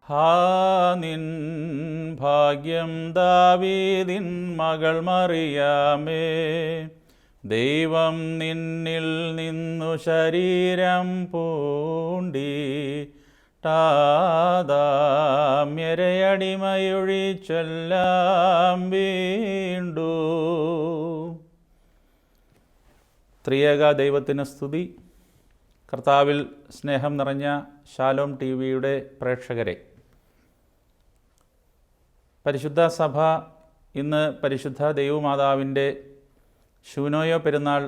ഹാ നിൻ ഭാഗ്യം ദാവീദിൻ മകൾ മറിയാമേ, ദൈവം നിന്നിൽ നിന്നു ശരീരം പൂണ്ടി ടാദാമ്യരയടിമയൊഴിച്ചെല്ലാം വീണ്ടു. ത്രിയേക ദൈവത്തിന് സ്തുതി. കർത്താവിൽ സ്നേഹം നിറഞ്ഞ ശാലോം ടി വിയുടെ പ്രേക്ഷകരെ, പരിശുദ്ധ സഭ ഇന്ന് പരിശുദ്ധ ദൈവമാതാവിൻ്റെ ശൂനോയോ പെരുന്നാൾ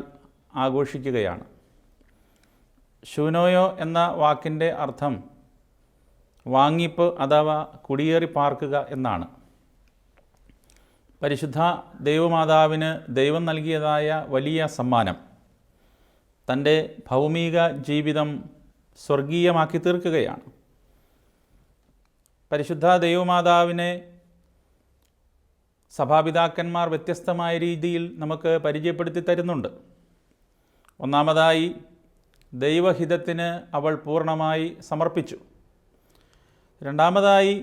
ആഘോഷിക്കുകയാണ്. ശൂനോയോ എന്ന വാക്കിൻ്റെ അർത്ഥം വാങ്ങിപ്പ് അഥവാ കുടിയേറി പാർക്കുക എന്നാണ്. പരിശുദ്ധ ദൈവമാതാവിന് ദൈവം നൽകിയതായ വലിയ സമ്മാനം തൻ്റെ ഭൗമിക ജീവിതം സ്വർഗീയമാക്കി തീർക്കുകയാണ്. പരിശുദ്ധ ദൈവമാതാവിനെ സഭാപിതാക്കന്മാർ വ്യത്യസ്തമായ രീതിയിൽ നമുക്ക് പരിചയപ്പെടുത്തി തരുന്നുണ്ട്. ഒന്നാമതായി, ദൈവഹിതത്തിന് അവൾ പൂർണ്ണമായി സമർപ്പിച്ചു. രണ്ടാമതായി,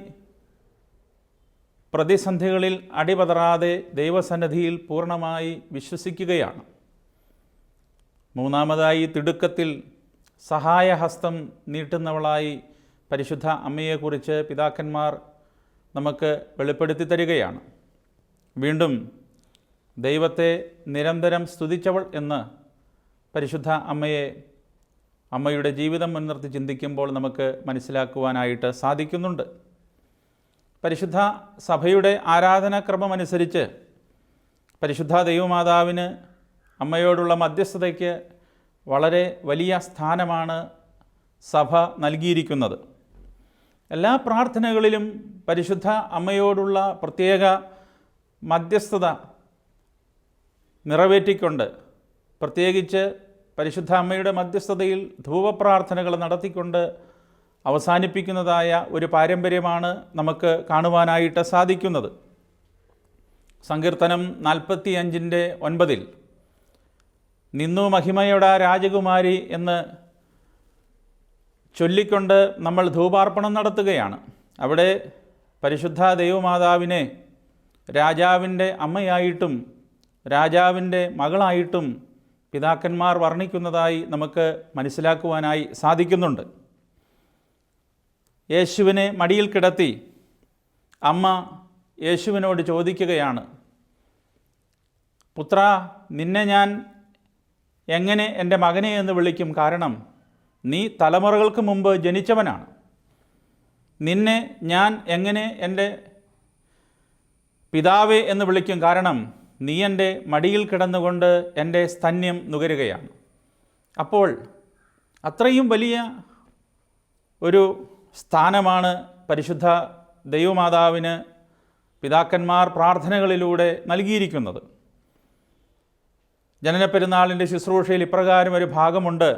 പ്രതിസന്ധികളിൽ അടിപതറാതെ ദൈവസന്നിധിയിൽ പൂർണ്ണമായി വിശ്വസിക്കുകയാണ്. മൂന്നാമതായി, തിടുക്കത്തിൽ സഹായഹസ്തം നീട്ടുന്നവളായി പരിശുദ്ധ അമ്മയെക്കുറിച്ച് പിതാക്കന്മാർ നമുക്ക് വെളിപ്പെടുത്തി തരികയാണ്. വീണ്ടും ദൈവത്തെ നിരന്തരം സ്തുതിച്ചവൾ എന്ന് പരിശുദ്ധ അമ്മയുടെ ജീവിതം മുൻനിർത്തി ചിന്തിക്കുമ്പോൾ നമുക്ക് മനസ്സിലാക്കുവാനായിട്ട് സാധിക്കുന്നുണ്ട്. പരിശുദ്ധ സഭയുടെ ആരാധനാക്രമമനുസരിച്ച് പരിശുദ്ധ ദൈവമാതാവിന് അമ്മയോടുള്ള മധ്യസ്ഥതയ്ക്ക് വളരെ വലിയ സ്ഥാനമാണ് സഭ നൽകിയിരിക്കുന്നത്. എല്ലാ പ്രാർത്ഥനകളിലും പരിശുദ്ധ അമ്മയോടുള്ള പ്രത്യേക മധ്യസ്ഥത നിറവേറ്റിക്കൊണ്ട്, പ്രത്യേകിച്ച് പരിശുദ്ധ അമ്മയുടെ മധ്യസ്ഥതയിൽ ധൂപപ്രാർത്ഥനകൾ നടത്തിക്കൊണ്ട് അവസാനിപ്പിക്കുന്നതായ ഒരു പാരമ്പര്യമാണ് നമുക്ക് കാണുവാനായിട്ട് സാധിക്കുന്നത്. സങ്കീർത്തനം 45:9 നിന്നു മഹിമയുടെ രാജകുമാരി എന്ന് ചൊല്ലിക്കൊണ്ട് നമ്മൾ ധൂപാർപ്പണം നടത്തുകയാണ്. അവിടെ പരിശുദ്ധ ദൈവമാതാവിനെ രാജാവിൻ്റെ അമ്മയായിട്ടും രാജാവിൻ്റെ മകളായിട്ടും പിതാക്കന്മാർ വർണ്ണിക്കുന്നതായി നമുക്ക് മനസ്സിലാക്കുവാനായി സാധിക്കുന്നുണ്ട്. യേശുവിനെ മടിയിൽ കിടത്തി അമ്മ യേശുവിനോട് ചോദിക്കുകയാണ്, പുത്ര, നിന്നെ ഞാൻ എങ്ങനെ എൻ്റെ മകനെ എന്ന് വിളിക്കും? കാരണം നീ തലമുറകൾക്ക് മുമ്പ് ജനിച്ചവനാണ്. നിന്നെ ഞാൻ എങ്ങനെ എൻ്റെ പിതാവേ എന്ന് വിളിക്കും? കാരണം നീ എൻ്റെ മടിയിൽ കിടന്നുകൊണ്ട് എൻ്റെ സ്തന്യം നുകരുകയാണ്. അപ്പോൾ അത്രയും വലിയ ഒരു സ്ഥാനമാണ് പരിശുദ്ധ ദൈവമാതാവിന് പിതാക്കന്മാർ പ്രാർത്ഥനകളിലൂടെ നൽകിയിരിക്കുന്നത്. ജനനപ്പെരുന്നാളിൻ്റെ ശുശ്രൂഷയിൽ ഇപ്രകാരം ഒരു ഭാഗമുണ്ട്: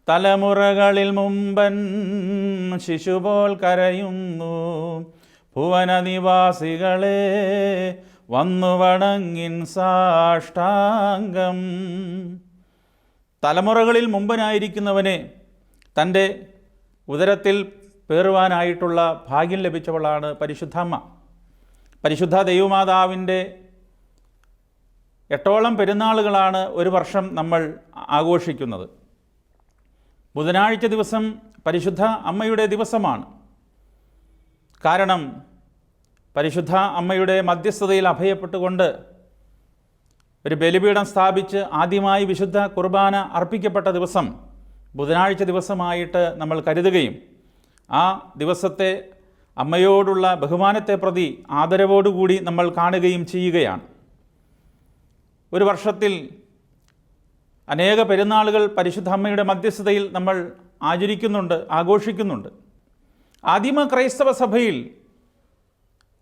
തലമുറകളിൽ മുമ്പൻ ശിശുപോൽ കരയുന്നു, ഭുവനനിവാസികളെ വന്നു വണങ്ങിൻ സാഷ്ടാംഗം. തലമുറകളിൽ മുമ്പനായിരിക്കുന്നവനെ തൻ്റെ ഉദരത്തിൽ പേറുവാനായിട്ടുള്ള ഭാഗ്യം ലഭിച്ചവളാണ് പരിശുദ്ധമ്മ. പരിശുദ്ധ ദൈവമാതാവിൻ്റെ 8ഓളം പെരുന്നാളുകളാണ് ഒരു വർഷം നമ്മൾ ആഘോഷിക്കുന്നത്. ബുധനാഴ്ച ദിവസം പരിശുദ്ധ അമ്മയുടെ ദിവസമാണ്. കാരണം പരിശുദ്ധ അമ്മയുടെ മധ്യസ്ഥതയിൽ അഭയപ്പെട്ടുകൊണ്ട് ഒരു ബലിപീഠം സ്ഥാപിച്ച് ആദ്യമായി വിശുദ്ധ കുർബാന അർപ്പിക്കപ്പെട്ട ദിവസം ബുധനാഴ്ച ദിവസമായിട്ട് നമ്മൾ കരുതുകയും ആ ദിവസത്തെ അമ്മയോടുള്ള ബഹുമാനത്തെ പ്രതി ആദരവോടുകൂടി നമ്മൾ കാണുകയും ചെയ്യുകയാണ്. ഒരു വർഷത്തിൽ അനേക പെരുന്നാളുകൾ പരിശുദ്ധ അമ്മയുടെ മധ്യസ്ഥതയിൽ നമ്മൾ ആഘോഷിക്കുന്നുണ്ട്. ആദിമ ക്രൈസ്തവ സഭയിൽ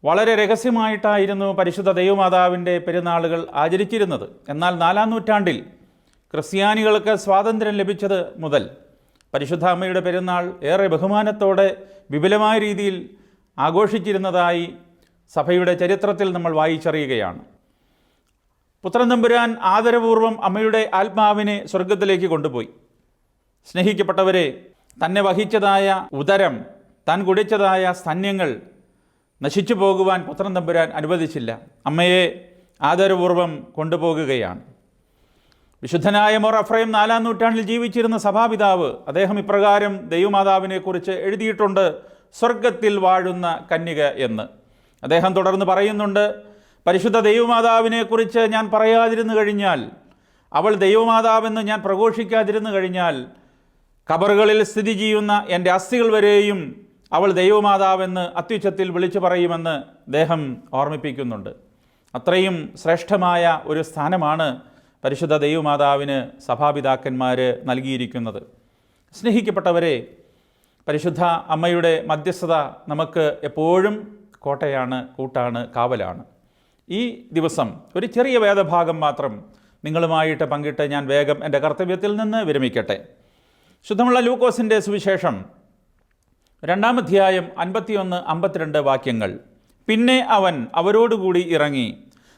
വളരെ രഹസ്യമായിട്ടായിരുന്നു പരിശുദ്ധ ദൈവമാതാവിൻ്റെ പെരുന്നാളുകൾ ആചരിച്ചിരുന്നത്. എന്നാൽ 4-ാം നൂറ്റാണ്ടിൽ ക്രിസ്ത്യാനികൾക്ക് സ്വാതന്ത്ര്യം ലഭിച്ചത് മുതൽ പരിശുദ്ധ അമ്മയുടെ പെരുന്നാൾ ഏറെ ബഹുമാനത്തോടെ വിപുലമായ രീതിയിൽ ആഘോഷിച്ചിരുന്നതായി സഭയുടെ ചരിത്രത്തിൽ നമ്മൾ വായിച്ചറിയുകയാണ്. പുത്രൻ തമ്പുരാൻ ആദരപൂർവ്വം അമ്മയുടെ ആത്മാവിനെ സ്വർഗത്തിലേക്ക് കൊണ്ടുപോയി. സ്നേഹിക്കപ്പെട്ടവരെ, തന്നെ വഹിച്ചതായ ഉദരം താൻ കുടിച്ചതായ സ്തന്യങ്ങൾ നശിച്ചു പോകുവാൻ പുത്രൻ തമ്പുരാൻ അനുവദിച്ചില്ല. അമ്മയെ ആദരപൂർവ്വം കൊണ്ടുപോകുകയാണ്. വിശുദ്ധനായ മോർ എഫ്രൈം 4-ാം നൂറ്റാണ്ടിൽ ജീവിച്ചിരുന്ന സഭാപിതാവ് അദ്ദേഹം ഇപ്രകാരം ദൈവമാതാവിനെക്കുറിച്ച് എഴുതിയിട്ടുണ്ട്, സ്വർഗത്തിൽ വാഴുന്ന കന്യക എന്ന്. അദ്ദേഹം തുടർന്ന് പറയുന്നുണ്ട്, പരിശുദ്ധ ദൈവമാതാവിനെക്കുറിച്ച് ഞാൻ പറയാതിരുന്നു കഴിഞ്ഞാൽ, അവൾ ദൈവമാതാവെന്ന് ഞാൻ പ്രഘോഷിക്കാതിരുന്നു കഴിഞ്ഞാൽ, ഖബറുകളിൽ സ്ഥിതി ചെയ്യുന്ന എൻ്റെ അസ്ഥികൾ വരെയും അവൾ ദൈവമാതാവെന്ന് അത്യുച്ചത്തിൽ വിളിച്ചു പറയുമെന്ന് അദ്ദേഹം ഓർമ്മിപ്പിക്കുന്നുണ്ട്. അത്രയും ശ്രേഷ്ഠമായ ഒരു സ്ഥാനമാണ് പരിശുദ്ധ ദൈവമാതാവിന് സഭാപിതാക്കന്മാർ നൽകിയിരിക്കുന്നത്. സ്നേഹിക്കപ്പെട്ടവരെ, പരിശുദ്ധ അമ്മയുടെ മധ്യസ്ഥത നമുക്ക് എപ്പോഴും കോട്ടയാണ്, കൂട്ടാണ്, കാവലാണ്. ഈ ദിവസം ഒരു ചെറിയ വേദഭാഗം മാത്രം നിങ്ങളുമായിട്ട് പങ്കിട്ട് ഞാൻ വേഗം എൻ്റെ കർത്തവ്യത്തിൽ നിന്ന് വിരമിക്കട്ടെ. ശുദ്ധമുള്ള ലൂക്കോസിൻ്റെ സുവിശേഷം 2-ാം അധ്യായം 51-52 വാക്യങ്ങൾ. പിന്നെ അവൻ അവരോടുകൂടി ഇറങ്ങി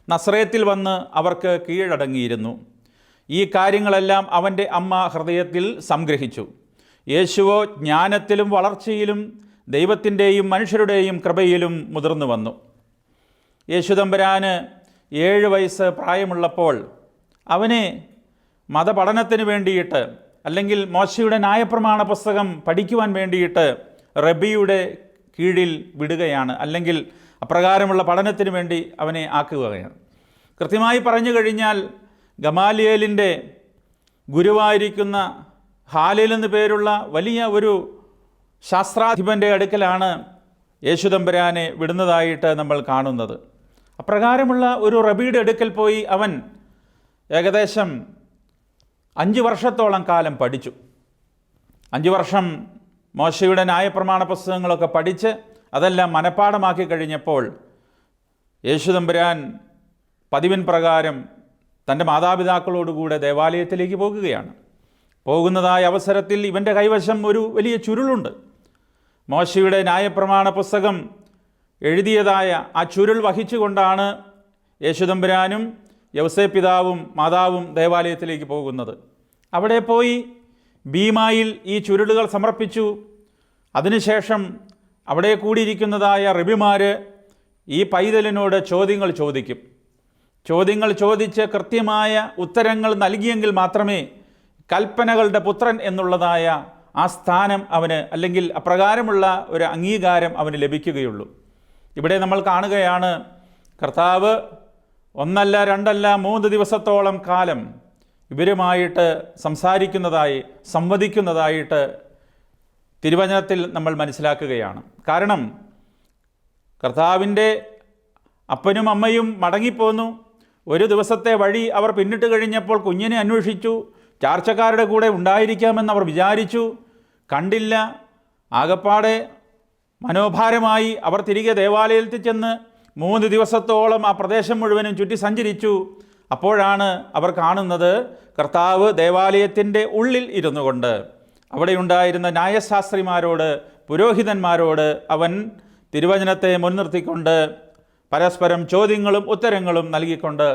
നസ്രയത്തിൽ വന്ന് അവർക്ക് കീഴടങ്ങിയിരുന്നു. ഈ കാര്യങ്ങളെല്ലാം അവൻ്റെ അമ്മ ഹൃദയത്തിൽ സംഗ്രഹിച്ചു. യേശുവോ ജ്ഞാനത്തിലും വളർച്ചയിലും ദൈവത്തിൻ്റെയും മനുഷ്യരുടെയും കൃപയിലും മുതിർന്നു വന്നു. യേശുദമ്പുരാന് 7 വയസ്സ് പ്രായമുള്ളപ്പോൾ അവനെ മതപഠനത്തിന് വേണ്ടിയിട്ട്, അല്ലെങ്കിൽ മോശയുടെ ന്യായപ്രമാണ പുസ്തകം പഠിക്കുവാൻ വേണ്ടിയിട്ട് റബിയുടെ കീഴിൽ വിടുകയാണ്, അല്ലെങ്കിൽ അപ്രകാരമുള്ള പഠനത്തിന് വേണ്ടി അവനെ ആക്കുകയാണ്. കൃത്യമായി പറഞ്ഞു കഴിഞ്ഞാൽ ഗമാലിയേലിൻ്റെ ഗുരുവായിരിക്കുന്ന ഹാലേൽ എന്നു പേരുള്ള വലിയ ഒരു ശാസ്ത്രാധിപൻ്റെ അടുക്കലാണ് യേശുദമ്പുരാനെ വിടുന്നതായിട്ട് നമ്മൾ കാണുന്നത്. അപ്രകാരമുള്ള ഒരു റബിയുടെ അടുക്കൽ പോയി അവൻ ഏകദേശം 5 വർഷത്തോളം കാലം പഠിച്ചു. 5 വർഷം മോശയുടെ ന്യായപ്രമാണ പുസ്തകങ്ങളൊക്കെ പഠിച്ച് അതെല്ലാം മനഃപ്പാഠമാക്കി കഴിഞ്ഞപ്പോൾ യേശുദമ്പുരാൻ പതിവിൻ പ്രകാരം തൻ്റെ മാതാപിതാക്കളോടുകൂടെ ദേവാലയത്തിലേക്ക് പോകുകയാണ്. പോകുന്നതായ അവസരത്തിൽ ഇവൻ്റെ കൈവശം ഒരു വലിയ ചുരുളുണ്ട്. മോശയുടെ ന്യായപ്രമാണ പുസ്തകം എഴുതിയതായ ആ ചുരുൾ വഹിച്ചുകൊണ്ടാണ് യേശുദമ്പുരാനും യൗസേപ്പ് പിതാവും മാതാവും ദേവാലയത്തിലേക്ക് പോകുന്നത്. അവിടെ പോയി ബീമായിൽ ഈ ചുരുളുകൾ സമർപ്പിച്ചു. അതിനുശേഷം അവിടെ കൂടിയിരിക്കുന്നതായ റബിമാർ ഈ പൈതലിനോട് ചോദ്യങ്ങൾ ചോദിക്കും. ചോദ്യങ്ങൾ ചോദിച്ച് കൃത്യമായ ഉത്തരങ്ങൾ നൽകിയെങ്കിൽ മാത്രമേ കൽപ്പനകളുടെ പുത്രൻ എന്നുള്ളതായ ആ സ്ഥാനം അവന്, അല്ലെങ്കിൽ അപ്രകാരമുള്ള ഒരു അംഗീകാരം അവന് ലഭിക്കുകയുള്ളൂ. ഇവിടെ നമ്മൾ കാണുകയാണ്, കർത്താവ് 1 അല്ല 2 അല്ല 3 ദിവസത്തോളം കാലം ഇവരുമായിട്ട് സംസാരിക്കുന്നതായി, സംവദിക്കുന്നതായിട്ട് തിരുവചനത്തിൽ നമ്മൾ മനസ്സിലാക്കുകയാണ്. കാരണം കർത്താവിൻ്റെ അപ്പനും അമ്മയും മടങ്ങിപ്പോന്നു. ഒരു ദിവസത്തെ വഴി അവർ പിന്നിട്ട് കഴിഞ്ഞപ്പോൾ കുഞ്ഞിനെ അന്വേഷിച്ചു. ചാർച്ചക്കാരുടെ കൂടെ ഉണ്ടായിരിക്കാമെന്ന് അവർ വിചാരിച്ചു, കണ്ടില്ല. ആകപ്പാടെ മനോഭാരമായി അവർ തിരികെ ദേവാലയത്തിൽ ചെന്ന് 3 ദിവസത്തോളം ആ പ്രദേശം മുഴുവനും ചുറ്റി സഞ്ചരിച്ചു. അപ്പോഴാണ് അവർ കാണുന്നത്, കർത്താവ് ദേവാലയത്തിൻ്റെ ഉള്ളിൽ ഇരുന്നു കൊണ്ട് അവിടെ ഉണ്ടായിരുന്ന ന്യായശാസ്ത്രിമാരോട്, പുരോഹിതന്മാരോട് അവൻ തിരുവചനത്തെ മുൻനിർത്തിക്കൊണ്ട് പരസ്പരം ചോദ്യങ്ങളും ഉത്തരങ്ങളും നൽകിക്കൊണ്ട്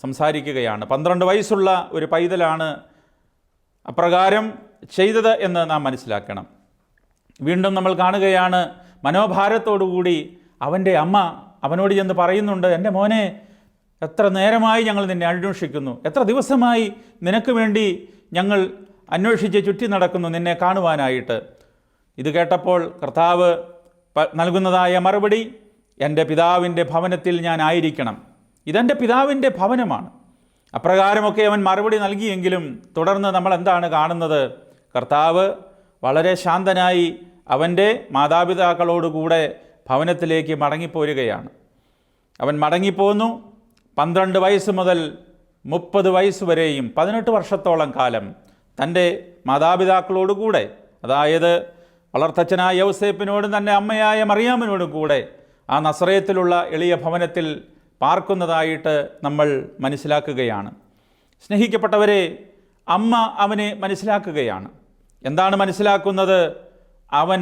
സംസാരിക്കുകയാണ്. 12 വയസ്സുള്ള ഒരു പൈതലാണ് അപ്രകാരം ചെയ്തത് എന്ന് നാം മനസ്സിലാക്കണം. വീണ്ടും നമ്മൾ കാണുകയാണ്, മനോഭാരത്തോടുകൂടി അവൻ്റെ അമ്മ അവനോട് ചെന്ന് പറയുന്നുണ്ട്, എൻ്റെ മോനെ, എത്ര നേരമായി ഞങ്ങൾ നിന്നെ അന്വേഷിക്കുന്നു, എത്ര ദിവസമായി നിനക്ക് വേണ്ടി ഞങ്ങൾ അന്വേഷിച്ച് ചുറ്റി നടക്കുന്നു നിന്നെ കാണുവാനായിട്ട്. ഇത് കേട്ടപ്പോൾ കർത്താവ് നൽകുന്നതായ മറുപടി, എൻ്റെ പിതാവിൻ്റെ ഭവനത്തിൽ ഞാൻ ആയിരിക്കണം, ഇതെൻ്റെ പിതാവിൻ്റെ ഭവനമാണ്. അപ്രകാരമൊക്കെ അവൻ മറുപടി നൽകിയെങ്കിലും തുടർന്ന് നമ്മൾ എന്താണ് കാണുന്നത്? കർത്താവ് വളരെ ശാന്തനായി അവൻ്റെ മാതാപിതാക്കളോടുകൂടെ ഭവനത്തിലേക്ക് മടങ്ങിപ്പോരുകയാണ്. അവൻ മടങ്ങിപ്പോന്നു. 12 വയസ്സ് മുതൽ 30 വയസ്സ് വരെയും 18 വർഷത്തോളം കാലം തൻ്റെ മാതാപിതാക്കളോടുകൂടെ, അതായത് വളർത്തച്ഛനായ യൗസേപ്പിനോടും തൻ്റെ അമ്മയായ മറിയാമിനോടും കൂടെ ആ നസ്രയത്തിലുള്ള എളിയ ഭവനത്തിൽ പാർക്കുന്നതായിട്ട് നമ്മൾ മനസ്സിലാക്കുകയാണ്. സ്നേഹിക്കപ്പെട്ടവരെ, അമ്മ അവനെ മനസ്സിലാക്കുകയാണ്. എന്താണ് മനസ്സിലാക്കുന്നത്? അവൻ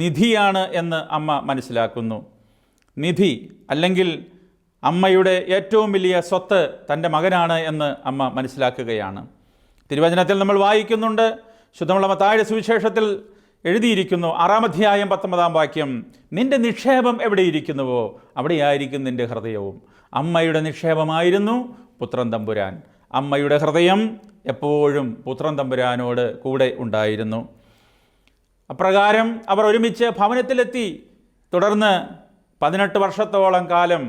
നിധിയാണ് എന്ന് അമ്മ മനസ്സിലാക്കുന്നു. നിധി, അല്ലെങ്കിൽ അമ്മയുടെ ഏറ്റവും വലിയ സ്വത്ത് തൻ്റെ മകനാണ് എന്ന് അമ്മ മനസ്സിലാക്കുകയാണ്. തിരുവചനത്തിൽ നമ്മൾ വായിക്കുന്നുണ്ട്, ശുദ്ധമുള്ള മത്തായിയുടെ സുവിശേഷത്തിൽ എഴുതിയിരിക്കുന്നു. 6-ാം അധ്യായം 19-ാം വാക്യം, നിന്റെ നിക്ഷേപം എവിടെയിരിക്കുന്നുവോ അവിടെയായിരിക്കും നിന്റെ ഹൃദയവും. അമ്മയുടെ നിക്ഷേപമായിരുന്നു പുത്രൻ തമ്പുരാൻ. അമ്മയുടെ ഹൃദയം എപ്പോഴും പുത്രൻ തമ്പുരാനോട് കൂടെ ഉണ്ടായിരുന്നു. അപ്രകാരം അവർ ഒരുമിച്ച് ഭവനത്തിലെത്തി. തുടർന്ന് 18 വർഷത്തോളം കാലം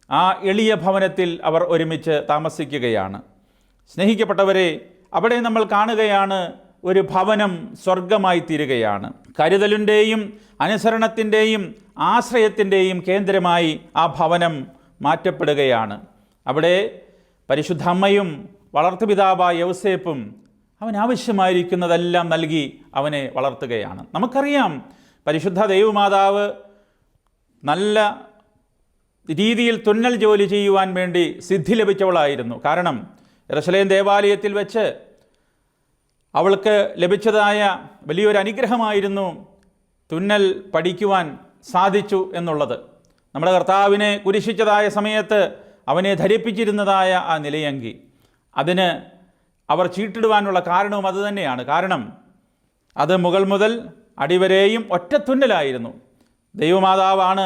ആ എളിയ ഭവനത്തിൽ അവർ ഒരുമിച്ച് താമസിക്കുകയാണ്. സ്നേഹിക്കപ്പെട്ടവരെ, അവിടെ നമ്മൾ കാണുകയാണ് ഒരു ഭവനം സ്വർഗമായി തീരുകയാണ്. കരുതലിൻ്റെയും അനുസരണത്തിൻ്റെയും ആശ്രയത്തിൻ്റെയും കേന്ദ്രമായി ആ ഭവനം മാറ്റപ്പെടുകയാണ്. അവിടെ പരിശുദ്ധ അമ്മയും വളർത്തുപിതാവായ യൗസേപ്പും അവൻ ആവശ്യമായിരിക്കുന്നതെല്ലാം നൽകി അവനെ വളർത്തുകയാണ്. നമുക്കറിയാം, പരിശുദ്ധ ദൈവമാതാവ് നല്ല രീതിയിൽ തുന്നൽ ജോലി ചെയ്യുവാൻ വേണ്ടി സിദ്ധി ലഭിച്ചവളായിരുന്നു. കാരണം യെരൂശലേം ദേവാലയത്തിൽ വെച്ച് അവൾക്ക് ലഭിച്ചതായ വലിയൊരു അനുഗ്രഹമായിരുന്നു തുന്നൽ പഠിക്കുവാൻ സാധിച്ചു എന്നുള്ളത്. നമ്മുടെ കർത്താവിനെ കുരിശിച്ചതായ സമയത്ത് അവനെ ധരിപ്പിച്ചിരുന്നതായ ആ നിലയങ്കി, അതിന് അവർ ചീട്ടിടുവാനുള്ള കാരണവും അതുതന്നെയാണ്. കാരണം അത് മുകൾ മുതൽ അടിവരെയും ഒറ്റ തുന്നലായിരുന്നു. ദൈവമാതാവാണ്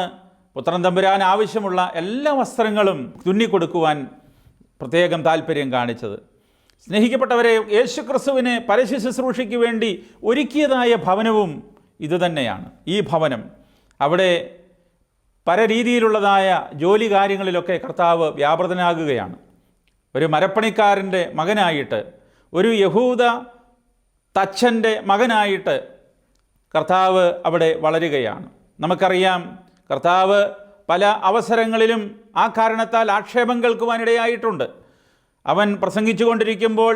പുത്രൻ തമ്പുരാൻ ആവശ്യമുള്ള എല്ലാ വസ്ത്രങ്ങളും തുന്നിക്കൊടുക്കുവാൻ പ്രത്യേകം താല്പര്യം കാണിച്ചത്. സ്നേഹിക്കപ്പെട്ടവരെ, യേശുക്രിസ്തുവിനെ പരസ്യ ശുശ്രൂഷയ്ക്ക് വേണ്ടി ഒരുക്കിയതായ ഭവനവും ഇതുതന്നെയാണ്. ഈ ഭവനം അവിടെ പല രീതിയിലുള്ളതായ ജോലി കാര്യങ്ങളിലൊക്കെ കർത്താവ് വ്യാപൃതനാകുകയാണ്. ഒരു മരപ്പണിക്കാരൻ്റെ മകനായിട്ട്, ഒരു യഹൂദ തച്ചൻ്റെ മകനായിട്ട് കർത്താവ് അവിടെ വളരുകയാണ്. നമുക്കറിയാം, കർത്താവ് പല അവസരങ്ങളിലും ആ കാരണത്താൽ ആക്ഷേപം കേൾക്കുവാനിടയായിട്ടുണ്ട്. അവൻ പ്രസംഗിച്ചു കൊണ്ടിരിക്കുമ്പോൾ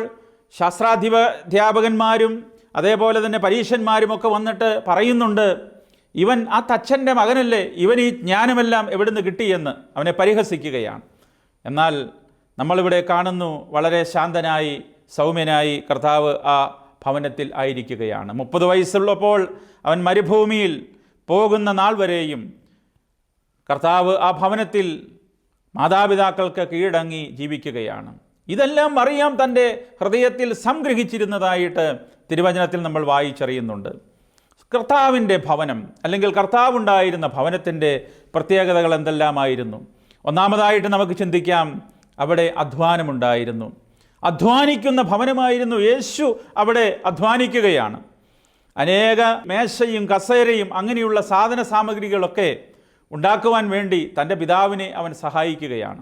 ശാസ്ത്രാധ്യാപകന്മാരും അതേപോലെ തന്നെ പരീശന്മാരുമൊക്കെ വന്നിട്ട് പറയുന്നുണ്ട്, ഇവൻ ആ തച്ചൻ്റെ മകനല്ലേ, ഇവൻ ഈ ജ്ഞാനമെല്ലാം എവിടുന്ന് കിട്ടിയെന്ന് അവനെ പരിഹസിക്കുകയാണ്. എന്നാൽ നമ്മളിവിടെ കാണുന്നു, വളരെ ശാന്തനായി സൗമ്യനായി കർത്താവ് ആ ഭവനത്തിൽ ആയിരിക്കുകയാണ്. 30 വയസ്സുള്ളപ്പോൾ അവൻ മരുഭൂമിയിൽ പോകുന്ന നാൾ വരെയും കർത്താവ് ആ ഭവനത്തിൽ മാതാപിതാക്കൾക്ക് കീഴടങ്ങി ജീവിക്കുകയാണ്. ഇതെല്ലാം മറിയാം തൻ്റെ ഹൃദയത്തിൽ സംഗ്രഹിച്ചിരുന്നതായിട്ട് തിരുവചനത്തിൽ നമ്മൾ വായിച്ചറിയുന്നുണ്ട്. കർത്താവിൻ്റെ ഭവനം അല്ലെങ്കിൽ കർത്താവുണ്ടായിരുന്ന ഭവനത്തിൻ്റെ പ്രത്യേകതകൾ എന്തെല്ലാമായിരുന്നു? ഒന്നാമതായിട്ട് നമുക്ക് ചിന്തിക്കാം, അവിടെ അധ്വാനമുണ്ടായിരുന്നു. അധ്വാനിക്കുന്ന ഭവനമായിരുന്നു. യേശു അവിടെ അധ്വാനിക്കുകയാണ്. അനേക മേശയും കസേരയും അങ്ങനെയുള്ള സാധന സാമഗ്രികളൊക്കെ ഉണ്ടാക്കുവാൻ വേണ്ടി തൻ്റെ പിതാവിനെ അവൻ സഹായിക്കുകയാണ്.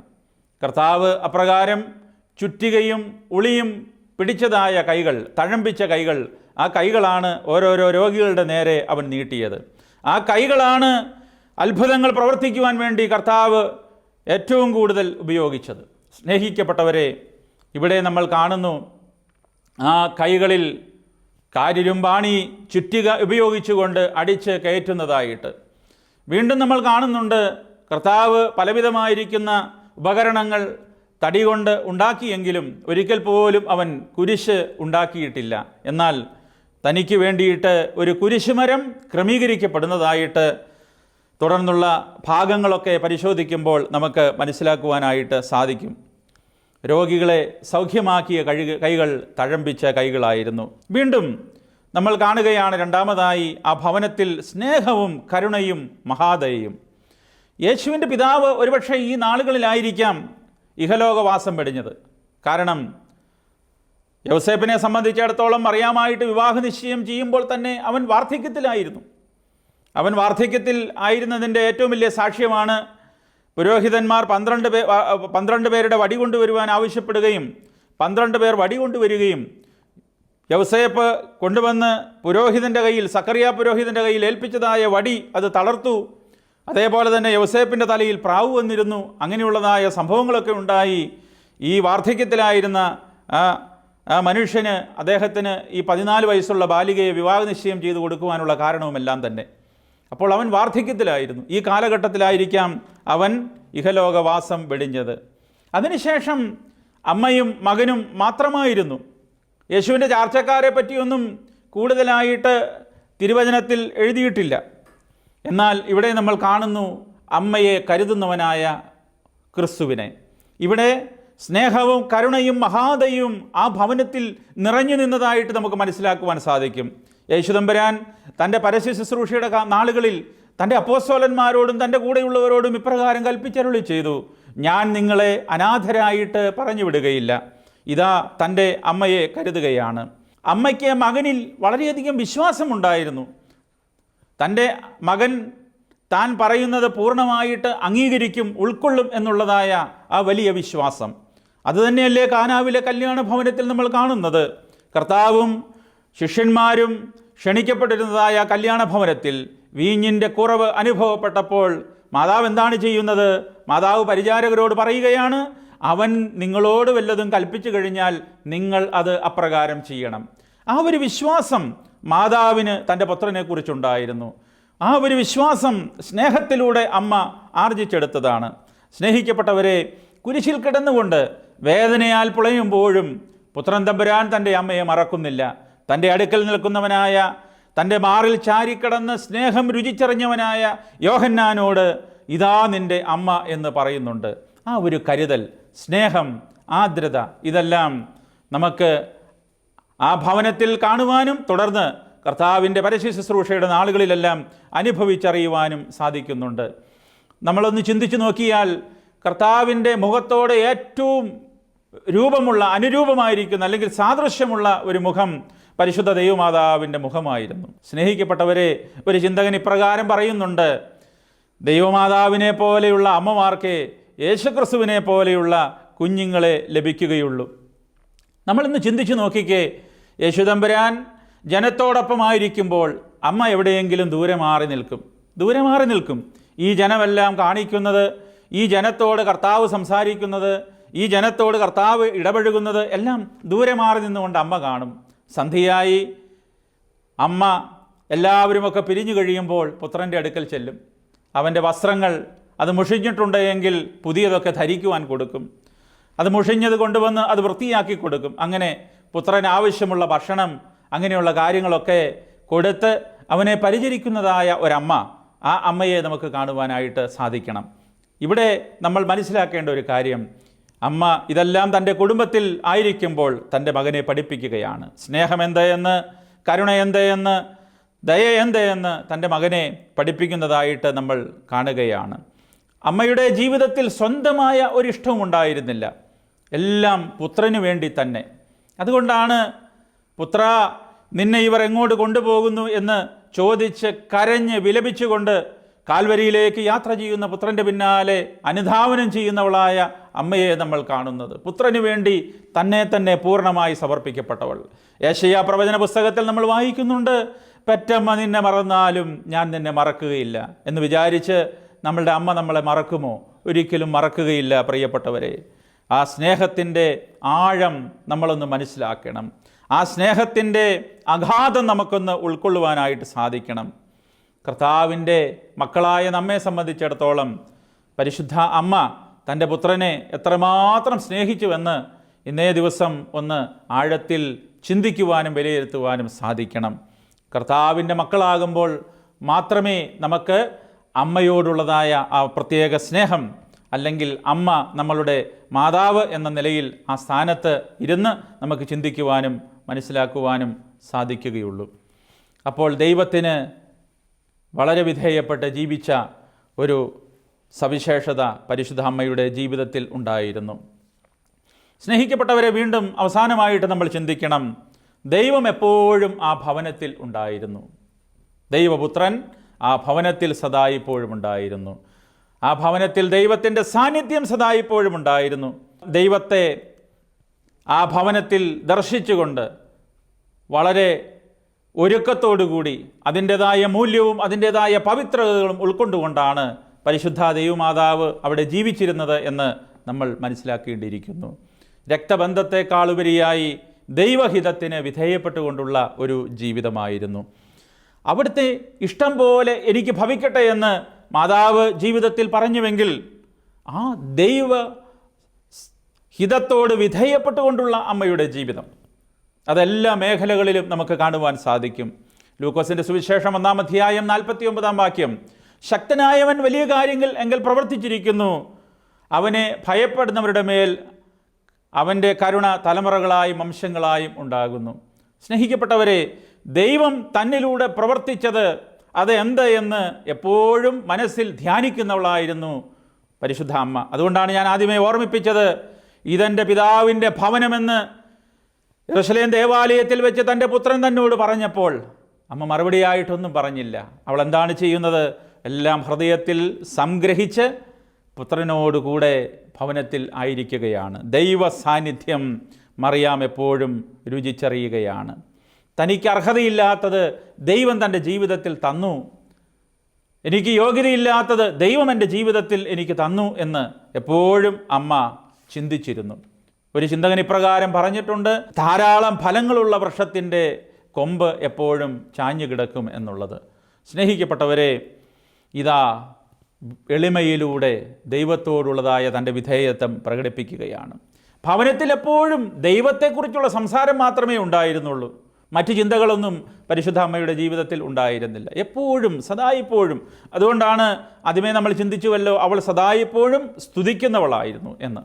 കർത്താവ് അപ്രകാരം ചുറ്റികയും ഉളിയും പിടിച്ചതായ കൈകൾ, തഴമ്പിച്ച കൈകൾ, ആ കൈകളാണ് ഓരോരോ രോഗികളുടെ നേരെ അവൻ നീട്ടിയത്. ആ കൈകളാണ് അത്ഭുതങ്ങൾ പ്രവർത്തിക്കുവാൻ വേണ്ടി കർത്താവ് ഏറ്റവും കൂടുതൽ ഉപയോഗിച്ചത്. സ്നേഹിക്കപ്പെട്ടവരെ, ഇവിടെ നമ്മൾ കാണുന്നു ആ കൈകളിൽ കാരിരുമ്പാണി ചുറ്റിക ഉപയോഗിച്ചുകൊണ്ട് അടിച്ച് കയറ്റുന്നതായിട്ട്. വീണ്ടും നമ്മൾ കാണുന്നുണ്ട്, കർത്താവ് പലവിധമായിരിക്കുന്ന ഉപകരണങ്ങൾ തടി കൊണ്ട് ഉണ്ടാക്കിയെങ്കിലും ഒരിക്കൽ പോലും അവൻ കുരിശ് ഉണ്ടാക്കിയിട്ടില്ല. എന്നാൽ തനിക്ക് വേണ്ടിയിട്ട് ഒരു കുരിശുമരം ക്രമീകരിക്കപ്പെടുന്നതായിട്ട് തുടർന്നുള്ള ഭാഗങ്ങളൊക്കെ പരിശോധിക്കുമ്പോൾ നമുക്ക് മനസ്സിലാക്കുവാനായിട്ട് സാധിക്കും. രോഗികളെ സൗഖ്യമാക്കിയ കൈകൾ തഴമ്പിച്ച കൈകളായിരുന്നു. വീണ്ടും നമ്മൾ കാണുകയാണ് രണ്ടാമതായി ആ ഭവനത്തിൽ സ്നേഹവും കരുണയും മഹാദയയും. യേശുവിൻ്റെ പിതാവ് ഒരുപക്ഷെ ഈ നാളുകളിലായിരിക്കാം ഇഹലോകവാസം വെടിഞ്ഞത്. കാരണം യൗസേപ്പിനെ സംബന്ധിച്ചിടത്തോളം മറിയാമായിട്ട് വിവാഹ നിശ്ചയം ചെയ്യുമ്പോൾ തന്നെ അവൻ വാർദ്ധക്യത്തിലായിരുന്നു. അവൻ വാർദ്ധക്യത്തിൽ ആയിരുന്നതിൻ്റെ ഏറ്റവും വലിയ സാക്ഷ്യമാണ് പുരോഹിതന്മാർ 12 പേരുടെ വടി കൊണ്ടുവരുവാൻ ആവശ്യപ്പെടുകയും 12 പേർ വടി കൊണ്ടുവരികയും യൗസേപ്പ് കൊണ്ടുവന്ന് പുരോഹിതൻ്റെ കയ്യിൽ, സക്കറിയ പുരോഹിതൻ്റെ കയ്യിൽ ഏൽപ്പിച്ചതായ വടി അത് തളർത്തു. അതേപോലെ തന്നെ യൗസേപ്പിൻ്റെ തലയിൽ പ്രാവ് വന്നിരുന്നു. അങ്ങനെയുള്ളതായ സംഭവങ്ങളൊക്കെ ഉണ്ടായി. ഈ വാർദ്ധക്യത്തിലായിരുന്ന ആ മനുഷ്യന്, അദ്ദേഹത്തിന് ഈ 14 വയസ്സുള്ള ബാലികയെ വിവാഹ നിശ്ചയം ചെയ്തു കൊടുക്കുവാനുള്ള കാരണവുമെല്ലാം തന്നെ. അപ്പോൾ അവൻ വാർദ്ധക്യത്തിലായിരുന്നു. ഈ കാലഘട്ടത്തിലായിരിക്കാം അവൻ ഇഹലോകവാസം വെടിഞ്ഞത്. അതിനുശേഷം അമ്മയും മകനും മാത്രമായിരുന്നു. യേശുവിൻ്റെ ചാർച്ചക്കാരെ പറ്റിയൊന്നും കൂടുതലായിട്ട് തിരുവചനത്തിൽ എഴുതിയിട്ടില്ല. എന്നാൽ ഇവിടെ നമ്മൾ കാണുന്നു അമ്മയെ കരുതുന്നവനായ ക്രിസ്തുവിനെ. ഇവിടെ സ്നേഹവും കരുണയും മഹാദയും ആ ഭവനത്തിൽ നിറഞ്ഞു നിന്നതായിട്ട് നമുക്ക് മനസ്സിലാക്കുവാൻ സാധിക്കും. യേശുദമ്പുരാൻ തൻ്റെ പരസ്യ ശുശ്രൂഷയുടെ നാളുകളിൽ തൻ്റെ അപ്പോസ്തലന്മാരോടും തൻ്റെ കൂടെയുള്ളവരോടും ഇപ്രകാരം കൽപ്പിച്ചരുളി ചെയ്തു, ഞാൻ നിങ്ങളെ അനാഥരായിട്ട് പറഞ്ഞു വിടുകയില്ല. ഇതാ തൻ്റെ അമ്മയെ കരുതുകയാണ്. അമ്മയ്ക്ക് മകനിൽ വളരെയധികം വിശ്വാസമുണ്ടായിരുന്നു. തൻ്റെ മകൻ താൻ പറയുന്നത് പൂർണ്ണമായിട്ട് അംഗീകരിക്കും, ഉൾക്കൊള്ളും എന്നുള്ളതായ ആ വലിയ വിശ്വാസം. അതുതന്നെയല്ലേ കാനാവിലെ കല്യാണ ഭവനത്തിൽ നമ്മൾ കാണുന്നത്. കർത്താവും ശിഷ്യന്മാരും ക്ഷണിക്കപ്പെട്ടിരുന്നതായ കല്യാണ ഭവനത്തിൽ വീഞ്ഞിൻ്റെ കുറവ് അനുഭവപ്പെട്ടപ്പോൾ മാതാവ് എന്താണ് ചെയ്യുന്നത്? മാതാവ് പരിചാരകരോട് പറയുകയാണ്, അവൻ നിങ്ങളോട് വല്ലതും കൽപ്പിച്ചു കഴിഞ്ഞാൽ നിങ്ങൾ അത് അപ്രകാരം ചെയ്യണം. ആ ഒരു വിശ്വാസം മാതാവിന് തൻ്റെ പുത്രനെക്കുറിച്ചുണ്ടായിരുന്നു. ആ ഒരു വിശ്വാസം സ്നേഹത്തിലൂടെ അമ്മ ആർജിച്ചെടുത്തതാണ്. സ്നേഹിക്കപ്പെട്ടവരെ, കുരിശിൽ കിടന്നുകൊണ്ട് വേദനയാൽ പുളയുമ്പോഴും പുത്രൻ തമ്പുരാൻ തൻ്റെ അമ്മയെ മറക്കുന്നില്ല. തൻ്റെ അടുക്കൽ നിൽക്കുന്നവനായ, തൻ്റെ മാറിൽ ചാരിക്കിടന്ന് സ്നേഹം രുചിച്ചറിഞ്ഞവനായ യോഹന്നാനോട് ഇതാ നിൻ്റെ അമ്മ എന്ന് പറയുന്നുണ്ട്. ആ ഒരു കരുതൽ, സ്നേഹം, ആർദ്രത, ഇതെല്ലാം നമുക്ക് ആ ഭവനത്തിൽ കാണുവാനും തുടർന്ന് കർത്താവിൻ്റെ പരസ്യ ശുശ്രൂഷയുടെ നാളുകളിലെല്ലാം അനുഭവിച്ചറിയുവാനും സാധിക്കുന്നുണ്ട്. നമ്മളൊന്ന് ചിന്തിച്ചു നോക്കിയാൽ കർത്താവിൻ്റെ മുഖത്തോട് ഏറ്റവും അനുരൂപമായിരിക്കുന്ന അല്ലെങ്കിൽ സാദൃശ്യമുള്ള ഒരു മുഖം പരിശുദ്ധ ദൈവമാതാവിൻ്റെ മുഖമായിരുന്നു. സ്നേഹിക്കപ്പെട്ടവരെ, ഒരു ചിന്തകൻ ഇപ്രകാരം പറയുന്നുണ്ട്, ദൈവമാതാവിനെ പോലെയുള്ള അമ്മമാർക്ക് യേശുക്രിസ്തുവിനെ പോലെയുള്ള കുഞ്ഞുങ്ങളെ ലഭിക്കുകയുള്ളൂ. നമ്മളിന്ന് ചിന്തിച്ചു നോക്കിക്കേ, യേശുദമ്പുരാൻ ജനത്തോടൊപ്പമായിരിക്കുമ്പോൾ അമ്മ എവിടെയെങ്കിലും ദൂരെ മാറി നിൽക്കും. ഈ ജനമെല്ലാം കാണിക്കുന്നത്, ഈ ജനത്തോട് കർത്താവ് സംസാരിക്കുന്നത്, ഈ ജനത്തോട് കർത്താവ് ഇടപഴകുന്നത് എല്ലാം ദൂരെ മാറി നിന്നുകൊണ്ട് അമ്മ കാണും. സന്ധ്യയായി അമ്മ എല്ലാവരുമൊക്കെ പിരിഞ്ഞു കഴിയുമ്പോൾ പുത്രൻ്റെ അടുക്കൽ ചെല്ലും. അവൻ്റെ വസ്ത്രങ്ങൾ അത് മുഷിഞ്ഞിട്ടുണ്ടെങ്കിൽ പുതിയതൊക്കെ ധരിക്കുവാൻ കൊടുക്കും. അത് മുഷിഞ്ഞത് കൊണ്ടുവന്ന് അത് വൃത്തിയാക്കി കൊടുക്കും. അങ്ങനെ പുത്രന് ആവശ്യമുള്ള ഭക്ഷണം, അങ്ങനെയുള്ള കാര്യങ്ങളൊക്കെ കൊടുത്ത് അവനെ പരിചരിക്കുന്നതായ ഒരമ്മ, ആ അമ്മയെ നമുക്ക് കാണുവാനായിട്ട് സാധിക്കണം. ഇവിടെ നമ്മൾ മനസ്സിലാക്കേണ്ട ഒരു കാര്യം, അമ്മ ഇതെല്ലാം തൻ്റെ കുടുംബത്തിൽ ആയിരിക്കുമ്പോൾ തൻ്റെ മകനെ പഠിപ്പിക്കുകയാണ്. സ്നേഹം എന്തെന്ന്, കരുണ എന്തെന്ന്, ദയ എന്തെന്ന് തൻ്റെ മകനെ പഠിപ്പിക്കുന്നതായിട്ട് നമ്മൾ കാണുകയാണ്. അമ്മയുടെ ജീവിതത്തിൽ സ്വന്തമായ ഒരിഷ്ടവും ഉണ്ടായിരുന്നില്ല, എല്ലാം പുത്രന് വേണ്ടി തന്നെ. അതുകൊണ്ടാണ് പുത്ര, നിന്നെ ഇവർ എങ്ങോട്ട് കൊണ്ടുപോകുന്നു എന്ന് ചോദിച്ച് കരഞ്ഞ് വിലപിച്ചുകൊണ്ട് കാൽവരിയിലേക്ക് യാത്ര ചെയ്യുന്ന പുത്രൻ്റെ പിന്നാലെ അനുധാവനം ചെയ്യുന്നവളായ അമ്മയെ നമ്മൾ കാണുന്നത്. പുത്രന് വേണ്ടി തന്നെ പൂർണ്ണമായി സമർപ്പിക്കപ്പെട്ടവൾ. യേശയ്യാ പ്രവചന പുസ്തകത്തിൽ നമ്മൾ വായിക്കുന്നുണ്ട്, പെറ്റമ്മ നിന്നെ മറന്നാലും ഞാൻ നിന്നെ മറക്കുകയില്ല എന്ന് വിചാരിച്ച് നമ്മളുടെ അമ്മ നമ്മളെ മറക്കുമോ? ഒരിക്കലും മറക്കുകയില്ല. പ്രിയപ്പെട്ടവരെ, ആ സ്നേഹത്തിൻ്റെ ആഴം നമ്മളൊന്ന് മനസ്സിലാക്കണം. ആ സ്നേഹത്തിൻ്റെ അഗാധം നമുക്കൊന്ന് ഉൾക്കൊള്ളുവാനായിട്ട് സാധിക്കണം. കർത്താവിൻ്റെ മക്കളായ നമ്മെ സംബന്ധിച്ചിടത്തോളം പരിശുദ്ധ അമ്മ തൻ്റെ പുത്രനെ എത്രമാത്രം സ്നേഹിച്ചുവെന്ന് ഇന്നേ ദിവസം ഒന്ന് ആഴത്തിൽ ചിന്തിക്കുവാനും വിലയിരുത്തുവാനും സാധിക്കണം. കർത്താവിൻ്റെ മക്കളാകുമ്പോൾ മാത്രമേ നമുക്ക് അമ്മയോടുള്ളതായ ആ പ്രത്യേക സ്നേഹം, അല്ലെങ്കിൽ അമ്മ നമ്മളുടെ മാതാവ് എന്ന നിലയിൽ ആ സ്ഥാനത്ത് ഇരുന്ന് നമുക്ക് ചിന്തിക്കുവാനും മനസ്സിലാക്കുവാനും സാധിക്കുകയുള്ളൂ. അപ്പോൾ ദൈവത്തിന് വളരെ വിധേയപ്പെട്ട് ജീവിച്ച ഒരു സവിശേഷത പരിശുദ്ധ അമ്മയുടെ ജീവിതത്തിൽ ഉണ്ടായിരുന്നു. സ്നേഹിക്കപ്പെട്ടവരെ, വീണ്ടും അവസാനമായിട്ട് നമ്മൾ ചിന്തിക്കണം, ദൈവം എപ്പോഴും ആ ഭവനത്തിൽ ഉണ്ടായിരുന്നു. ദൈവപുത്രൻ ആ ഭവനത്തിൽ സദാ ഇപ്പോഴും ഉണ്ടായിരുന്നു. ആ ഭവനത്തിൽ ദൈവത്തിൻ്റെ സാന്നിധ്യം സദാ ഇപ്പോഴും ഉണ്ടായിരുന്നു. ദൈവത്തെ ആ ഭവനത്തിൽ ദർശിച്ചുകൊണ്ട് വളരെ ഒരുക്കത്തോടുകൂടി അതിൻ്റെതായ മൂല്യവും അതിൻ്റെതായ പവിത്രതകളും ഉൾക്കൊണ്ടുകൊണ്ടാണ് പരിശുദ്ധ ദൈവമാതാവ് അവിടെ ജീവിച്ചിരുന്നത് എന്ന് നമ്മൾ മനസ്സിലാക്കേണ്ടിയിരിക്കുന്നു. രക്തബന്ധത്തെക്കാളുപരിയായി ദൈവഹിതത്തിന് വിധേയപ്പെട്ടുകൊണ്ടുള്ള ഒരു ജീവിതമായിരുന്നു. അവിടുത്തെ ഇഷ്ടം പോലെ എനിക്ക് ഭവിക്കട്ടെ എന്ന് മാതാവ് ജീവിതത്തിൽ പറഞ്ഞുവെങ്കിൽ ആ ദൈവ ഹിതത്തോട് വിധേയപ്പെട്ടുകൊണ്ടുള്ള അമ്മയുടെ ജീവിതം അതെല്ലാ മേഖലകളിലും നമുക്ക് കാണുവാൻ സാധിക്കും. ലൂക്കോസിൻ്റെ സുവിശേഷം 1-ാം അധ്യായം 49-ാം വാക്യം, ശക്തനായവൻ വലിയ കാര്യങ്ങൾ എങ്കിൽ പ്രവർത്തിച്ചിരിക്കുന്നു, അവനെ ഭയപ്പെടുന്നവരുടെ മേൽ അവൻ്റെ കരുണ തലമുറകളായും വംശങ്ങളായും ഉണ്ടാകുന്നു. സ്നേഹിക്കപ്പെട്ടവരെ, ദൈവം തന്നിലൂടെ പ്രവർത്തിച്ചത് അത് എന്ത് എന്ന് എപ്പോഴും മനസ്സിൽ ധ്യാനിക്കുന്നവളായിരുന്നു പരിശുദ്ധ അമ്മ. അതുകൊണ്ടാണ് ഞാൻ ആദ്യമേ ഓർമ്മിപ്പിച്ചത്, ഇതെൻ്റെ പിതാവിൻ്റെ ഭവനമെന്ന് യെരൂശലേം ദേവാലയത്തിൽ വെച്ച് തൻ്റെ പുത്രൻ തന്നോട് പറഞ്ഞപ്പോൾ അമ്മ മറുപടിയായിട്ടൊന്നും പറഞ്ഞില്ല. അവൾ എന്താണ് ചെയ്യുന്നത്? എല്ലാം ഹൃദയത്തിൽ സംഗ്രഹിച്ച് പുത്രനോടുകൂടെ ഭവനത്തിൽ ആയിരിക്കുകയാണ്. ദൈവ സാന്നിധ്യം മറിയാം എപ്പോഴും രുചിച്ചറിയുകയാണ്. തനിക്ക് അർഹതയില്ലാത്തത് ദൈവം തൻ്റെ ജീവിതത്തിൽ തന്നു, എനിക്ക് യോഗ്യതയില്ലാത്തത് ദൈവം എൻ്റെ ജീവിതത്തിൽ എനിക്ക് തന്നു എന്ന് എപ്പോഴും അമ്മ ചിന്തിച്ചിരുന്നു. ഒരു ചിന്തകൻ ഇപ്രകാരം പറഞ്ഞിട്ടുണ്ട്, ധാരാളം ഫലങ്ങളുള്ള വൃക്ഷത്തിൻ്റെ കൊമ്പ് എപ്പോഴും ചാഞ്ഞു കിടക്കും എന്നുള്ളത്. സ്നേഹിക്കപ്പെട്ടവരെ, ഇതാ എളിമയിലൂടെ ദൈവത്തോടുള്ളതായ തൻ്റെ വിധേയത്വം പ്രകടിപ്പിക്കുകയാണ്. ഭവനത്തിൽ എപ്പോഴും ദൈവത്തെക്കുറിച്ചുള്ള സംസാരം മാത്രമേ ഉണ്ടായിരുന്നുള്ളൂ. മറ്റ് ചിന്തകളൊന്നും പരിശുദ്ധ അമ്മയുടെ ജീവിതത്തിൽ ഉണ്ടായിരുന്നില്ല. എപ്പോഴും സദായിപ്പോഴും. അതുകൊണ്ടാണ് ആദ്യമേ നമ്മൾ ചിന്തിച്ചുവല്ലോ, അവൾ സദായിപ്പോഴും സ്തുതിക്കുന്നവളായിരുന്നു എന്ന്.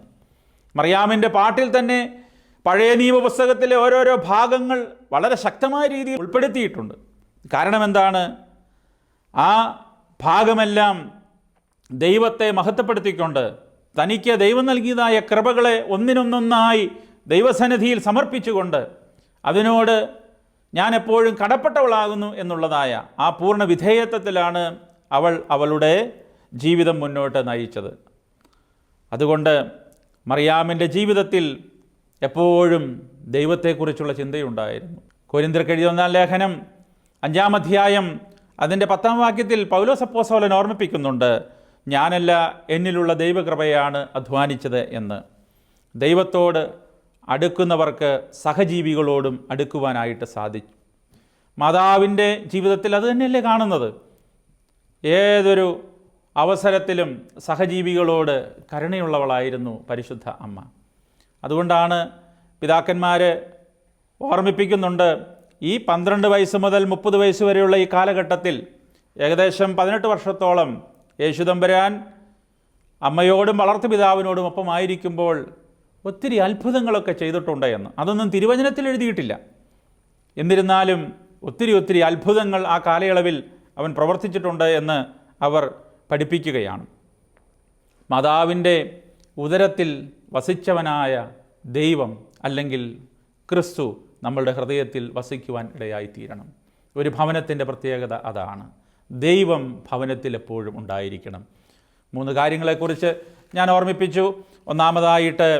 മറിയാമിൻ്റെ പാട്ടിൽ തന്നെ പഴയ നിയമപുസ്തകത്തിലെ ഓരോരോ ഭാഗങ്ങൾ വളരെ ശക്തമായ രീതിയിൽ ഉൾപ്പെടുത്തിയിട്ടുണ്ട്. കാരണം എന്താണ്? ആ ഭാഗമെല്ലാം ദൈവത്തെ മഹത്വപ്പെടുത്തിക്കൊണ്ട് തനിക്ക് ദൈവം നൽകിയതായ കൃപകളെ ഒന്നിനൊന്നൊന്നായി ദൈവസന്നിധിയിൽ സമർപ്പിച്ചുകൊണ്ട് അതിനോട് ഞാൻ എപ്പോഴും കടപ്പെട്ടവളാകുന്നു എന്നുള്ളതായ ആ പൂർണ്ണ വിധേയത്വത്തിലാണ് അവൾ അവളുടെ ജീവിതം മുന്നോട്ട് നയിച്ചത്. അതുകൊണ്ട് മറിയാമിൻ്റെ ജീവിതത്തിൽ എപ്പോഴും ദൈവത്തെക്കുറിച്ചുള്ള ചിന്തയുണ്ടായിരുന്നു. കൊരിന്ത്യർക്ക് എഴുതിയ 1-ാം ലേഖനം 5-ാം അധ്യായം അതിൻ്റെ 10-ാം വാക്യത്തിൽ പൗലോസ് അപ്പോസ്തലൻ ഓർമ്മിപ്പിക്കുന്നുണ്ട്, ഞാനല്ല എന്നിലുള്ള ദൈവകൃപയാണ് അധ്വാനിച്ചത് എന്ന്. ദൈവത്തോട് അടുക്കുന്നവർക്ക് സഹജീവികളോടും അടുക്കുവാനായിട്ട് സാധിച്ചു. മാതാവിൻ്റെ ജീവിതത്തിൽ അത് തന്നെയല്ലേ കാണുന്നത്. ഏതൊരു അവസരത്തിലും സഹജീവികളോട് കരുണയുള്ളവളായിരുന്നു പരിശുദ്ധ അമ്മ. അതുകൊണ്ടാണ് പിതാക്കന്മാർ ഓർമ്മിപ്പിക്കുന്നുണ്ട്, ഈ 12 വയസ്സ് മുതൽ 30 വയസ്സ് വരെയുള്ള ഈ കാലഘട്ടത്തിൽ ഏകദേശം 18 വർഷത്തോളം യേശുദമ്പുരാൻ അമ്മയോടും വളർത്തുപിതാവിനോടും ഒപ്പമായിരിക്കുമ്പോൾ ഒത്തിരി അത്ഭുതങ്ങളൊക്കെ ചെയ്തിട്ടുണ്ട് എന്ന്. അതൊന്നും തിരുവചനത്തിൽ എഴുതിയിട്ടില്ല. എന്നിരുന്നാലും ഒത്തിരി അത്ഭുതങ്ങൾ ആ കാലയളവിൽ അവൻ പ്രവർത്തിച്ചിട്ടുണ്ട് എന്ന് അവർ പഠിപ്പിക്കുകയാണ്. മാതാവിൻ്റെ ഉദരത്തിൽ വസിച്ചവനായ ദൈവം അല്ലെങ്കിൽ ക്രിസ്തു നമ്മളുടെ ഹൃദയത്തിൽ വസിക്കുവാൻ ഇടയായിത്തീരണം. ഒരു ഭവനത്തിൻ്റെ പ്രത്യേകത അതാണ്. ദൈവം ഭവനത്തിൽ എപ്പോഴും ഉണ്ടായിരിക്കണം. 3 കാര്യങ്ങളെക്കുറിച്ച് ഞാൻ ഓർമ്മിപ്പിച്ചു. ഒന്നാമതായിട്ട്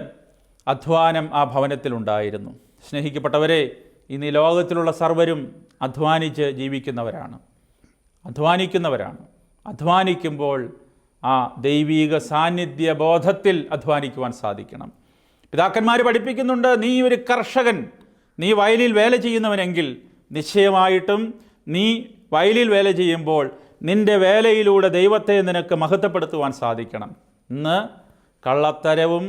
അധ്വാനം ആ ഭവനത്തിലുണ്ടായിരുന്നു. സ്നേഹിക്കപ്പെട്ടവരെ, ഇന്ന് ഈ ലോകത്തിലുള്ള സർവരും അധ്വാനിച്ച് ജീവിക്കുന്നവരാണ്, അധ്വാനിക്കുമ്പോൾ ആ ദൈവീക സാന്നിധ്യ ബോധത്തിൽ അധ്വാനിക്കുവാൻ സാധിക്കണം. പിതാക്കന്മാർ പഠിപ്പിക്കുന്നുണ്ട്, നീ ഒരു കർഷകൻ, നീ വയലിൽ വേല ചെയ്യുന്നവനെങ്കിൽ നിശ്ചയമായിട്ടും നീ വയലിൽ വേല ചെയ്യുമ്പോൾ നിൻ്റെ വേലയിലൂടെ ദൈവത്തെ നിനക്ക് മഹത്വപ്പെടുത്തുവാൻ സാധിക്കണം. ഇന്ന് കള്ളത്തരവും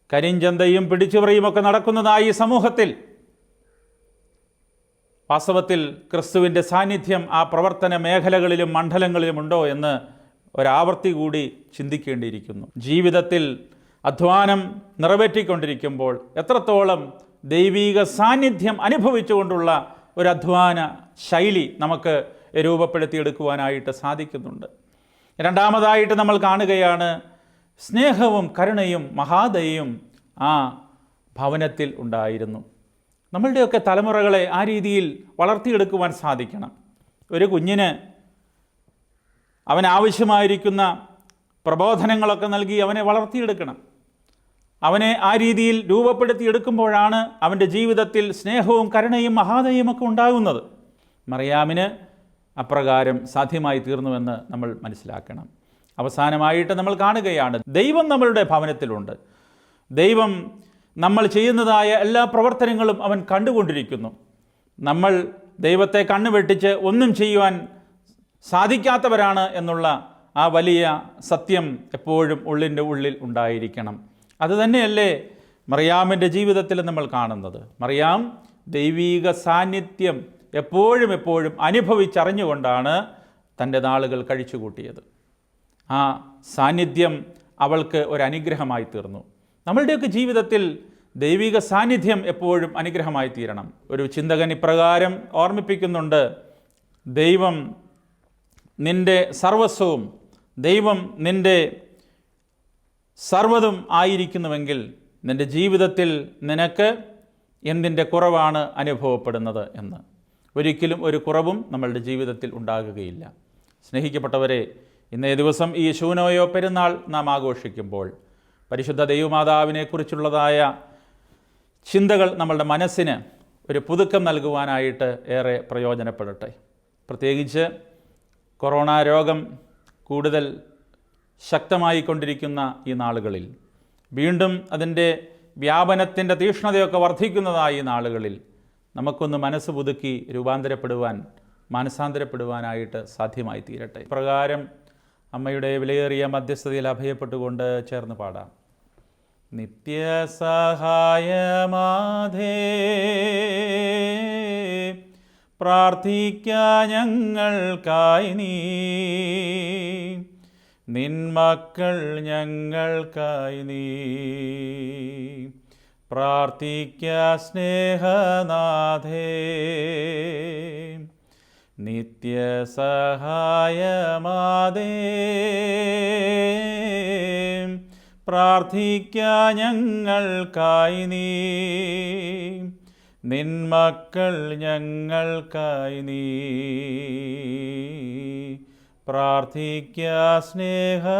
കരിഞ്ചന്തയും പിടിച്ചുപറിയുമൊക്കെ നടക്കുന്നതായി ഈ സമൂഹത്തിൽ വാസ്തവത്തിൽ ക്രിസ്തുവിൻ്റെ സാന്നിധ്യം ആ പ്രവർത്തന മേഖലകളിലും മണ്ഡലങ്ങളിലും ഉണ്ടോ എന്ന് ഒരാവർത്തി കൂടി ചിന്തിക്കേണ്ടിയിരിക്കുന്നു. ജീവിതത്തിൽ അധ്വാനം നിറവേറ്റിക്കൊണ്ടിരിക്കുമ്പോൾ എത്രത്തോളം ദൈവീക സാന്നിധ്യം അനുഭവിച്ചുകൊണ്ടുള്ള ഒരു അധ്വാന ശൈലി നമുക്ക് രൂപപ്പെടുത്തിയെടുക്കുവാനായിട്ട് സാധിക്കുന്നുണ്ട്. രണ്ടാമതായിട്ട് നമ്മൾ കാണുകയാണ്, സ്നേഹവും കരുണയും മഹാദയയും ആ ഭവനത്തിൽ ഉണ്ടായിരുന്നു. നമ്മളുടെയൊക്കെ തലമുറകളെ ആ രീതിയിൽ വളർത്തിയെടുക്കുവാൻ സാധിക്കണം. ഒരു കുഞ്ഞിന് അവനാവശ്യമായിരിക്കുന്ന പ്രബോധനങ്ങളൊക്കെ നൽകി അവനെ വളർത്തിയെടുക്കണം. അവനെ ആ രീതിയിൽ രൂപപ്പെടുത്തിയെടുക്കുമ്പോഴാണ് അവൻ്റെ ജീവിതത്തിൽ സ്നേഹവും കരുണയും മഹാദയും ഒക്കെ ഉണ്ടാകുന്നത്. മറിയാമിന് അപ്രകാരം സാധ്യമായി തീർന്നുവെന്ന് നമ്മൾ മനസ്സിലാക്കണം. അവസാനമായിട്ട് നമ്മൾ കാണുകയാണ്, ദൈവം നമ്മളുടെ ഭവനത്തിലുണ്ട്. ദൈവം നമ്മൾ ചെയ്യുന്നതായ എല്ലാ പ്രവർത്തനങ്ങളും അവൻ കണ്ടുകൊണ്ടിരിക്കുന്നു. നമ്മൾ ദൈവത്തെ കണ്ണുവെട്ടിച്ച് ഒന്നും ചെയ്യുവാൻ സാധിക്കാത്തവരാണ് എന്നുള്ള ആ വലിയ സത്യം എപ്പോഴും ഉള്ളിൻ്റെ ഉള്ളിൽ ഉണ്ടായിരിക്കണം. അതുതന്നെയല്ലേ മറിയാമിൻ്റെ ജീവിതത്തിൽ നമ്മൾ കാണുന്നത്. മറിയാം ദൈവീക സാന്നിധ്യം എപ്പോഴും അനുഭവിച്ചറിഞ്ഞുകൊണ്ടാണ് തൻ്റെ നാളുകൾ കഴിച്ചുകൂട്ടിയത്. ആ സാന്നിധ്യം അവൾക്ക് ഒരു അനുഗ്രഹമായി തീർന്നു. നമ്മളുടെയൊക്കെ ജീവിതത്തിൽ ദൈവിക സാന്നിധ്യം എപ്പോഴും അനുഗ്രഹമായി തീരണം. ഒരു ചിന്തകൻ ഇപ്രകാരം ഓർമ്മിപ്പിക്കുന്നുണ്ട്: ദൈവം നിൻ്റെ സർവസ്വവും, ദൈവം നിൻ്റെ സർവ്വതും ആയിരിക്കുന്നുവെങ്കിൽ നിൻ്റെ ജീവിതത്തിൽ നിനക്ക് എന്തിൻ്റെ കുറവാണ് അനുഭവപ്പെടുന്നത് എന്ന്. ഒരിക്കലും ഒരു കുറവും നമ്മളുടെ ജീവിതത്തിൽ ഉണ്ടാകുകയില്ല. സ്നേഹിക്കപ്പെട്ടവരെ, ഇന്നേ ദിവസം ഈ ശൂനോയോ പെരുന്നാൾ നാം ആഘോഷിക്കുമ്പോൾ പരിശുദ്ധ ദൈവമാതാവിനെക്കുറിച്ചുള്ളതായ ചിന്തകൾ നമ്മളുടെ മനസ്സിന് ഒരു പുതുക്കം നൽകുവാനായിട്ട് ഏറെ പ്രയോജനപ്പെടട്ടെ. പ്രത്യേകിച്ച് കൊറോണ രോഗം കൂടുതൽ ശക്തമായി കൊണ്ടിരിക്കുന്ന ഈ നാളുകളിൽ, വീണ്ടും അതിൻ്റെ വ്യാപനത്തിൻ്റെ തീക്ഷ്ണതയൊക്കെ വർദ്ധിക്കുന്നതായ ഈ നാളുകളിൽ നമുക്കൊന്ന് മനസ്സ് പുതുക്കി രൂപാന്തരപ്പെടുവാൻ, മാനസാന്തരപ്പെടുവാനായിട്ട് സാധ്യമായി തീരട്ടെ. പ്രകാരം അമ്മയുടെ വിലയേറിയ മധ്യസ്ഥതയിൽ അഭയപ്പെട്ടുകൊണ്ട് ചേർന്ന് പാടാം. നിത്യസഹായമാധേ പ്രാർത്ഥിക്ക ഞങ്ങൾക്കായി നീ, നിൻമക്കൾ ഞങ്ങൾക്കായി നീ. പ്രാർത്ഥിക്ക സ്നേഹനാഥേ, നിത്യസഹായമാതേ പ്രാർത്ഥിക്ക ഞങ്ങൾക്കായി നീ, നിൻമക്കൾ ഞങ്ങൾക്കായി നീ. പ്രാർത്ഥിക്ക സ്നേഹനാഥേ.